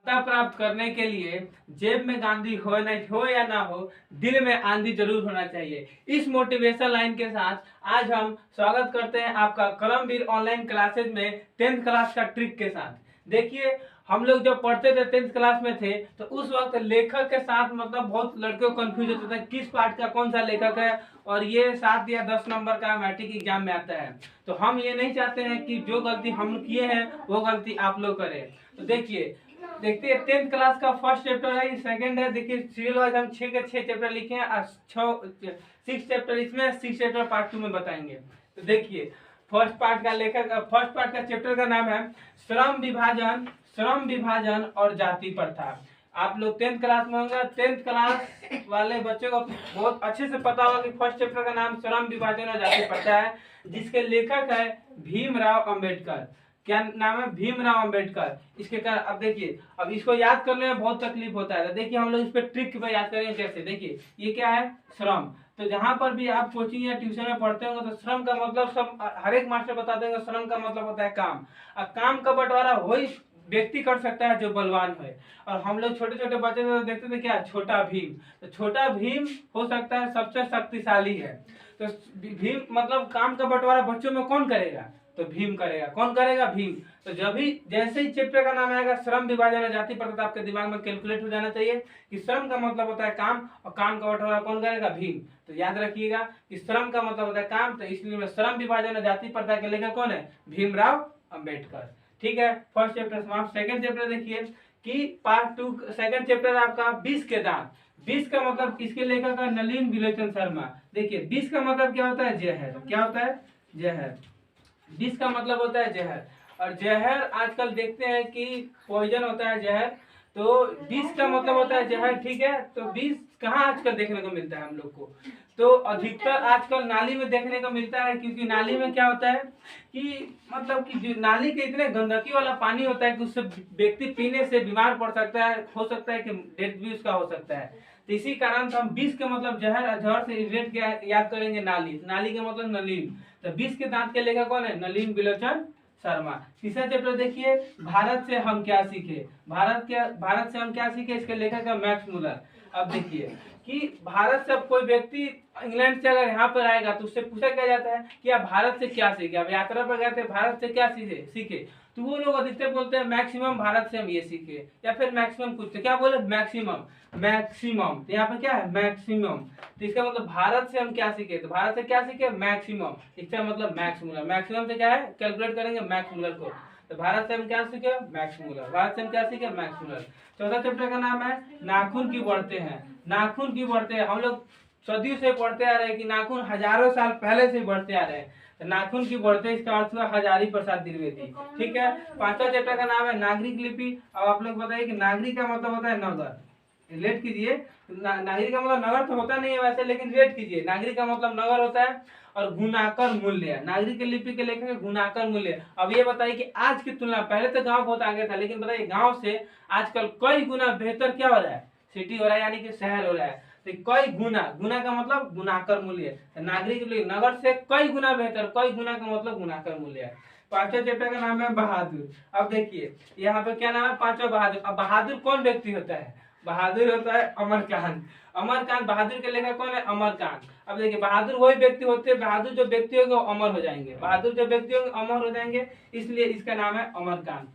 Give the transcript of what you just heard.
सत्ता प्राप्त करने के लिए जेब में गांधी हो या ना हो, दिल में आंधी जरूर होना चाहिए। इस मोटिवेशन लाइन के साथ आज हम स्वागत करते हैं आपका करमवीर ऑनलाइन क्लासेज में 10th क्लास का ट्रिक के साथ। देखिए, हम लोग जब पढ़ते थे 10th क्लास में थे तो उस वक्त लेखक के साथ मतलब बहुत लड़के को कंफ्यूज होता था किस पार्ट का कौन सा लेखक है, और ये 7 या 10 नंबर का मैट्रिक एग्जाम में आता है। तो हम ये नहीं चाहते हैं कि जो गलती हम किए हैं वो गलती आप लोग करें। तो देखिए, देखते हैं 10th क्लास का फर्स्ट चैप्टर है, ये सेकंड है। देखिए सीरियल वाइज हम 6 के 6 चैप्टर लिखे हैं और 6 चैप्टर इसमें, 6 चैप्टर पार्ट 2 में बताएंगे। तो देखिए, फर्स्ट पार्ट का चैप्टर का नाम है श्रम विभाजन और जाति प्रथा। आप लोग 10th क्लास में होंगे, 10th क्लास वाले बच्चों को बहुत अच्छे से पता होगा कि फर्स्ट चैप्टर का नाम श्रम विभाजन और जाति प्रथा है, जिसके लेखक है भीमराव अंबेडकर। क्या नाम है? भीमराव अंबेडकर। इसके कारण अब देखिए, अब इसको याद करने में बहुत तकलीफ होता है। तो देखिए, हम लोग इस पे ट्रिक पे याद करेंगे कैसे। देखिए, ये क्या है? श्रम। तो जहां पर भी आप कोचिंग या ट्यूशन में पढ़ते होंगे तो श्रम का मतलब सब हर एक मास्टर बता देंगे, श्रम का मतलब होता है काम। और काम का बंटवारा वही व्यक्ति कर सकता है जो बलवान है। और हम लोग छोटे छोटे बच्चे तो देखते थे क्या, छोटा भीम। तो छोटा भीम हो सकता है सबसे शक्तिशाली है। तो भीम मतलब काम का बंटवारा बच्चों में कौन करेगा? तो भीम करेगा। कौन करेगा? भीम। तो जब भी जैसे ही चैप्टर का नाम आएगा श्रम विभाजन और जाति प्रथा, आपके दिमाग में कैलकुलेट हो जाना चाहिए कि श्रम का मतलब होता है काम, और काम का बंटवारा कौन करेगा? भीम। तो याद रखिएगा कि श्रम का मतलब होता है काम, तो इसलिए श्रम विभाजन और जाति प्रथा के लेखक कौन है? भीमराव अंबेडकर। ठीक है, फर्स्ट चैप्टर समाप्त। सेकंड चैप्टर देखिए कि पार्ट 2 सेकंड चैप्टर आपका 20 के दांत। 20 का मतलब इसके लेखक है नलिन विलोचन शर्मा। देखिए, 20 का मतलब क्या होता है? जहर। क्या होता है? जहर। 20 का मतलब होता है जहर। और जहर आजकल देखते हैं कि पॉइजन होता है जहर। तो 20 का मतलब होता है जहर। ठीक है, तो 20 कहाँ आजकल देखने को मिलता है हम लोग को? तो अधिकतर आजकल नाली में देखने को मिलता है, क्योंकि नाली में क्या होता है कि मतलब कि जो नाली के इतने गंदगी वाला पानी होता है कि उससे व्यक्ति पीने से बीमार पड़ सकता है, हो सकता है कि डेथ भी उसका हो सकता है। तो इसी कारण हम 20 के मतलब जहर, जहर से रिलेट याद करेंगे नाली। नाली का मतलब नलिन। तो 20 के दांत के लेखक कौन है? नलिन विलोचन शर्मा। तीसरा चैप्टर देखिए, भारत से हम क्या सीखे। भारत से हम क्या सीखे, इसके लेखक है मैक्स मुलर। अब देखिए कि भारत से अब कोई व्यक्ति इंग्लैंड से अगर यहाँ पर आएगा तो उससे पूछा क्या जाता है कि आप भारत से क्या सीखे। अब यात्रा पर गए थे, भारत से क्या सीखे, तो वो लोग अधिकतर बोलते हैं मैक्सिमम भारत से हम ये सीखे, या फिर मैक्सिमम कुछ। तो क्या बोले? मैक्सिमम। तो यहाँ पे क्या है? मैक्सिमम। तो इसका मतलब भारत से हम क्या सीखे, तो भारत से क्या सीखे? मैक्सिमम। इसका मतलब मैक्स मुलर। मैक्सिमम से क्या है? कैलकुलेट करेंगे मैक्स मुलर को। तो भारत से हम क्या सीखे? Max Muller. भारत से हम क्या सीखे? Max Muller. चौथा चैप्टर का नाम है नाखून क्यों बढ़ते हैं। नाखून क्यों बढ़ते हैं? हम लोग सदियों से पढ़ते आ रहे हैं कि नाखून हजारों साल पहले से बढ़ते आ रहे हैं। तो नाखून क्यों बढ़ते हैं, इसका अर्थ हुआ हजारी प्रसाद द्विवेदी। ठीक है, पांचवा चैप्टर का नाम है नागरिक लिपि। अब आप लोग बताइए कि नागरिक का मतलब होता है नगर। रिलेट कीजिए, नागरिक का मतलब नगर तो होता नहीं है वैसे, लेकिन रिलेट कीजिए, नागरिक का मतलब नगर होता है। और गुणाकर मूल्य, नागरिक के लिपि के लेखक है गुणाकर मूल्य। अब ये बताइए कि आज की तुलना, पहले तो गांव बहुत आगे था, लेकिन बताइए गांव से आजकल कई गुना बेहतर क्या हो रहा है? सिटी हो रहा है, यानी कि शहर हो रहा है। तो कई गुना, गुना का मतलब गुणाकर मूल्य। नागरिक नगर से कई गुना बेहतर, कई गुना का मतलब गुणाकर मूल्य है। पांचवा चैप्टर का नाम है बहादुर। अब देखिए यहाँ पे क्या नाम है? पांचवा बहादुर। अब बहादुर कौन व्यक्ति होता है? बहादुर होता है अमरकांत। अमरकांत बहादुर के लेखक कौन है? अमरकांत। अब देखिए, बहादुर वही व्यक्ति होते हैं, बहादुर जो व्यक्ति होंगे वो अमर हो जाएंगे। बहादुर जो व्यक्ति होंगे अमर हो जाएंगे, इसलिए इसका नाम है अमरकांत।